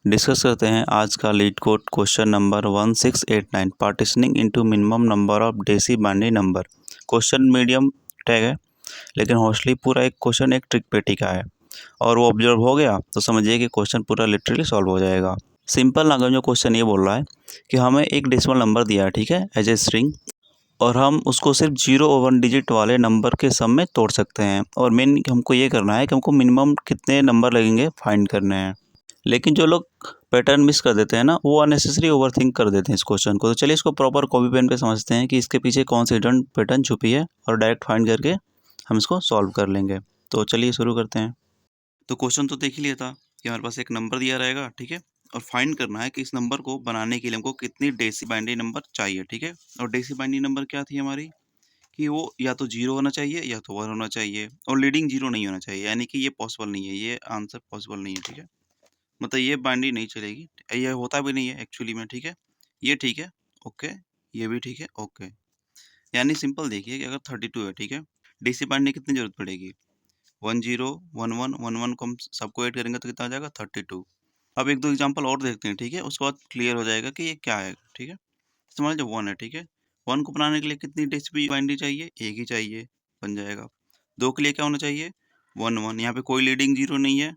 Discuss करते हैं आज का LeetCode question number 1689 partitioning into minimum number of deci binary number. Question medium tag है लेकिन मोस्टली पूरा एक क्वेश्चन एक ट्रिक पेटी का है और वो ऑब्जर्व हो गया तो समझिए कि क्वेश्चन पूरा लिटरली सॉल्व हो जाएगा। सिंपल अगर जो क्वेश्चन ये बोल रहा है कि हमें एक डेसिमल नंबर दिया है, ठीक है, एज ए स्ट्रिंग, और हम उसको सिर्फ 0 और 1 डिजिट वाले नंबर के सम में तोड़ सकते हैं और मेन हमको ये करना है कि हमको मिनिमम कितने नंबर लगेंगे फाइंड करने हैं। लेकिन जो लोग पैटर्न मिस कर देते हैं ना, वो अननेसेसरी ओवरथिंक कर देते हैं इस क्वेश्चन को। तो चलिए इसको प्रॉपर कॉपी पेन पे समझते हैं कि इसके पीछे कौन सी हिडन पैटर्न छुपी है और डायरेक्ट फाइंड करके हम इसको सॉल्व कर लेंगे। तो चलिए शुरू करते हैं। तो क्वेश्चन तो देख ही लिया था कि हमारे पास एक नंबर दिया रहेगा, ठीक है, और फाइंड करना है कि इस नंबर को बनाने के लिए हमको कितनी डेसी बाइनरी नंबर चाहिए, ठीक है। और डेसी बाइनरी नंबर क्या थी हमारी कि वो या तो 0 होना चाहिए या तो 1 होना चाहिए और लीडिंग 0 नहीं होना चाहिए, यानी कि ये पॉसिबल नहीं है, ये आंसर पॉसिबल नहीं है, ठीक है। मतलब ये बाइनरी नहीं चलेगी, ये होता भी नहीं है एक्चुअली में, ठीक है। ये ठीक है, ओके, ये भी ठीक है, ओके। यानी सिंपल देखिए कि अगर 32 है, ठीक है, डीसी बाइनरी कितनी जरूरत पड़ेगी, 10 11 11 को हम सबको ऐड करेंगे तो कितना आ जाएगा 32। अब एक दो एग्जांपल और देखते हैं, ठीक है, उसके बाद क्लियर हो जाएगा कि ये क्या है, ठीक है। मान लीजिए 1 है, ठीक है, 1 को बनाने के लिए कितनी डेसिबल बाइनरी चाहिए, एक ही चाहिए, बन जाएगा। 2 के लिए क्या होना चाहिए 1 1, यहाँ पे कोई लीडिंग 0 नहीं है,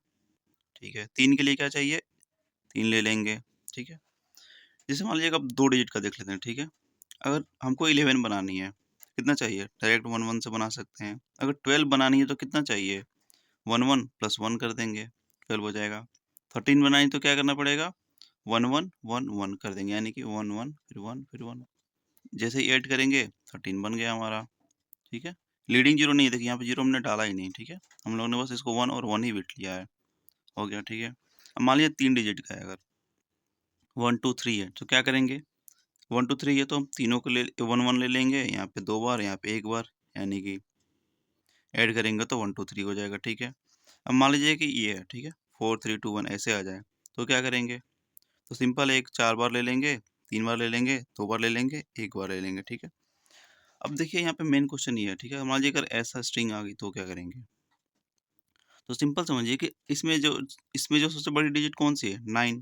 ठीक है। 3 के लिए क्या चाहिए 3 ले लेंगे, ठीक है। जैसे मान लीजिए अब 2 डिजिट का देख लेते हैं, ठीक है। अगर हमको 11 बनानी है कितना चाहिए, डायरेक्ट 1 1 से बना सकते हैं। अगर 12 बनानी है तो कितना चाहिए 1 1 प्लस 1 कर देंगे, 12 हो जाएगा। 13 बनानी तो क्या करना पड़ेगा 1 1 1 1 कर देंगे, यानी कि 1 1 फिर 1 फिर 1। जैसे ही ऐड करेंगे 13 बन गया हमारा, ठीक है। लीडिंग 0 नहीं है, देखिए यहाँ पे 0 हमने डाला ही नहीं, ठीक है। हम लोगों ने बस इसको 1 और 1 ही बिट लिया है, हो गया, ठीक है। अब मान लीजिए 3 डिजिट का है, अगर 1 2 3 है तो क्या करेंगे 1 2 3 है तो हम तीनों को ले 1 1 ले लेंगे, यहाँ पे 2 बार, यहाँ पे 1 बार, यानी कि ऐड करेंगे तो 1 2 3 हो जाएगा, ठीक है। अब मान लीजिए कि ये है, ठीक है, 4 3 2 1 ऐसे आ जाए तो क्या करेंगे, तो सिंपल है, एक 4 बार ले लेंगे, 3 बार ले लेंगे, 2 बार ले लेंगे, 1 बार ले लेंगे, ठीक है। अब देखिए यहाँ पे मेन क्वेश्चन ये है, ठीक है, मान लीजिए अगर ऐसा स्ट्रिंग आ गई तो क्या करेंगे। तो सिंपल समझिए कि इसमें जो सबसे बड़ी डिजिट कौन सी है 9।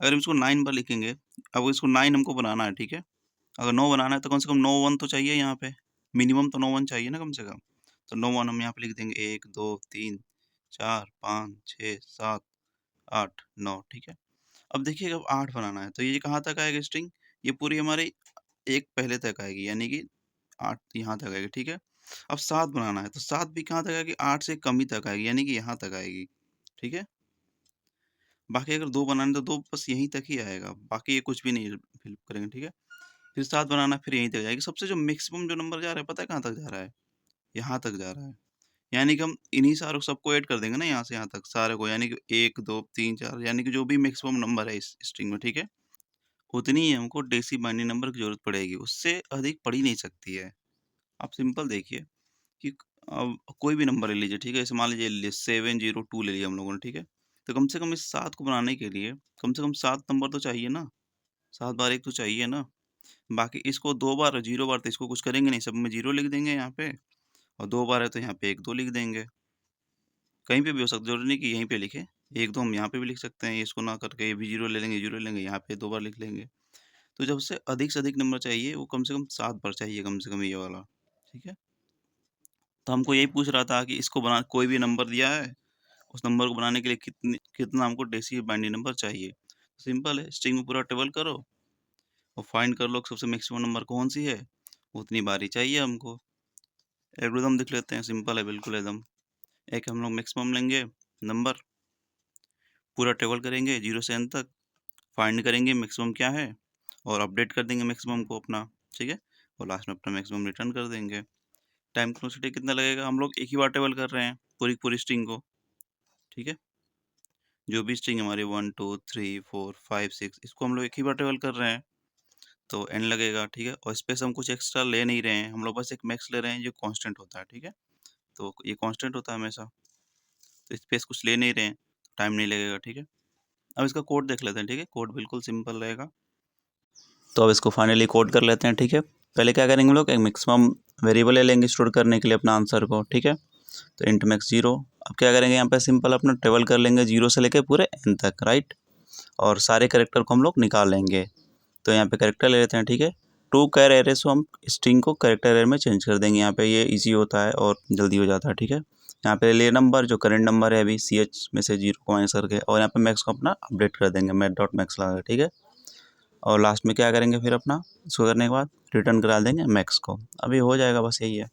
अगर हम इसको 9 बार लिखेंगे, अब इसको 9 हमको बनाना है, ठीक है। अगर 9 बनाना है तो कम से कम 9 1 तो चाहिए यहाँ पे, मिनिमम तो 9 1 चाहिए ना कम से कम। तो 9 1 हम यहाँ पे लिख देंगे 1 2 3 4 5 6 7 8 9, ठीक है। अब देखिए अब 8 बनाना है तो ये कहाँ तक आएगा स्ट्रिंग, ये पूरी हमारी एक पहले तक आएगी, यानी कि 8 यहाँ तक आएगी, ठीक है। अब 7 बनाना है तो 7 भी कहाँ तक आएगी, 8 से कम ही तक आएगी, यानी कि यहाँ तक आएगी, ठीक है। बाकी अगर 2 बनाना है तो 2 बस यहीं तक ही आएगा, बाकी ये कुछ भी नहीं फिल करेंगे, ठीक है। फिर 7 बनाना फिर यहीं तक जाएगी, सबसे जो मैक्सिमम जो नंबर जा रहा है पता है कहाँ तक जा रहा है, यहाँ तक जा रहा है। यानी कि हम इन्हीं सारों सबको ऐड कर देंगे ना यहाँ से यहाँ तक सारे को, यानी कि 1 2 3 4, यानी कि जो भी मैक्सिमम नंबर है इस स्ट्रिंग में, ठीक है, उतनी ही हमको डेसी बाइनरी नंबर की ज़रूरत पड़ेगी, उससे अधिक पड़ ही नहीं सकती है। आप सिंपल देखिए कि अब कोई भी नंबर ले लीजिए, ठीक है, जैसे मान लीजिए 702 ले लिया हम लोगों ने, ठीक है। तो कम से कम इस 7 को बनाने के लिए कम से कम 7 नंबर तो चाहिए ना, 7 बार 1 तो चाहिए ना। बाकी इसको 2 बार 0 बार तो इसको कुछ करेंगे नहीं, सब में 0 लिख देंगे यहाँ पे, और 2 बार है तो यहाँ पे 1 2 लिख देंगे। कहीं पे भी हो सकता है, ज़रूरी नहीं कि यहीं पे लिखें, 1 2 हम यहाँ पे भी लिख सकते हैं, इसको ना करके ये भी 0 ले लेंगे, 0 ले लेंगे, यहाँ पे 2 बार लिख लेंगे। तो जब से अधिक नंबर चाहिए वो कम से कम 7 बार चाहिए, कम से कम ये वाला, ठीक है। तो हमको यही पूछ रहा था कि इसको बना कोई भी नंबर दिया है, उस नंबर को बनाने के लिए कितना हमको डेसी बाइनरी नंबर चाहिए। सिंपल है, स्ट्रिंग में पूरा टेबल करो और फाइंड कर लो कि सबसे मैक्सिमम नंबर कौन सी है, उतनी बारी चाहिए हमको। एल्गोरिथम देख लेते हैं, सिंपल है बिल्कुल एकदम। एक हम लोग मैक्सिमम लेंगे नंबर, पूरा टेबल करेंगे 0 से n तक, फाइंड करेंगे मैक्सिमम क्या है और अपडेट कर देंगे मैक्सिमम को अपना, ठीक है, और लास्ट में अपना मैक्सिमम रिटर्न कर देंगे। टाइम क्लोसिटी कितना लगेगा, हम लोग एक ही बार टेबल कर रहे हैं पूरी पूरी स्ट्रिंग को, ठीक है। जो भी स्ट्रिंग हमारी 1 2 3 4 5 6 इसको हम लोग एक ही बार टेबल कर रहे हैं तो n लगेगा, ठीक है। और स्पेस हम कुछ एक्स्ट्रा ले नहीं रहे हैं, हम लोग बस एक मैक्स ले रहे हैं जो कांस्टेंट होता है, ठीक है। तो ये कांस्टेंट होता है हमेशा, तो स्पेस कुछ ले नहीं रहे हैं, टाइम नहीं लगेगा, ठीक है। अब इसका कोड देख लेते हैं, ठीक है, कोड बिल्कुल सिंपल रहेगा। तो अब इसको फाइनली कोड कर लेते हैं, ठीक है। पहले क्या करेंगे हम लोग, एक मैक्सिमम वेरिएबल ले लेंगे स्टोर करने के लिए अपना आंसर को, ठीक है। तो इंट मैक्स 0। अब क्या करेंगे यहाँ पे सिंपल अपना टेबल कर लेंगे 0 से लेके पूरे n तक, राइट। और सारे कैरेक्टर को हम लोग निकाल लेंगे। तो यहाँ पे कैरेक्टर ले लेते हैं, ठीक है। टू कैर एरे से हम स्ट्रिंग को कैरेक्टर एरे में चेंज कर देंगे। यहाँ पे ये इजी होता है और जल्दी हो जाता है, ठीक है। यहाँ पे ले नंबर, जो करंट नंबर है अभी CH में से 0 को माइनस करके, और यहाँ पे मैक्स को अपना अपडेट कर देंगे मैथ डॉट मैक्स लगा के, ठीक है। और लास्ट में क्या करेंगे फिर अपना, इसको करने के बाद रिटर्न करा देंगे मैक्स को। अभी हो जाएगा, बस यही है,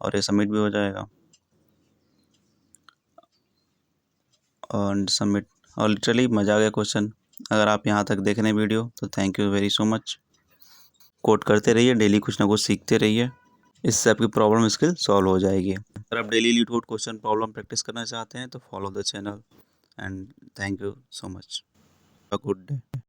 और ये सबमिट भी हो जाएगा और सबमिट। और लिटरली मज़ा आ गया क्वेश्चन। अगर आप यहाँ तक देख रहे हैं वीडियो तो thank you very so much. Code करते रहिए, डेली कुछ ना कुछ सीखते रहिए, इससे आपकी प्रॉब्लम स्किल सॉल्व हो जाएगी। अगर आप daily leet code question problem practice करना चाहते हैं तो follow the channel and thank you so much. A good day.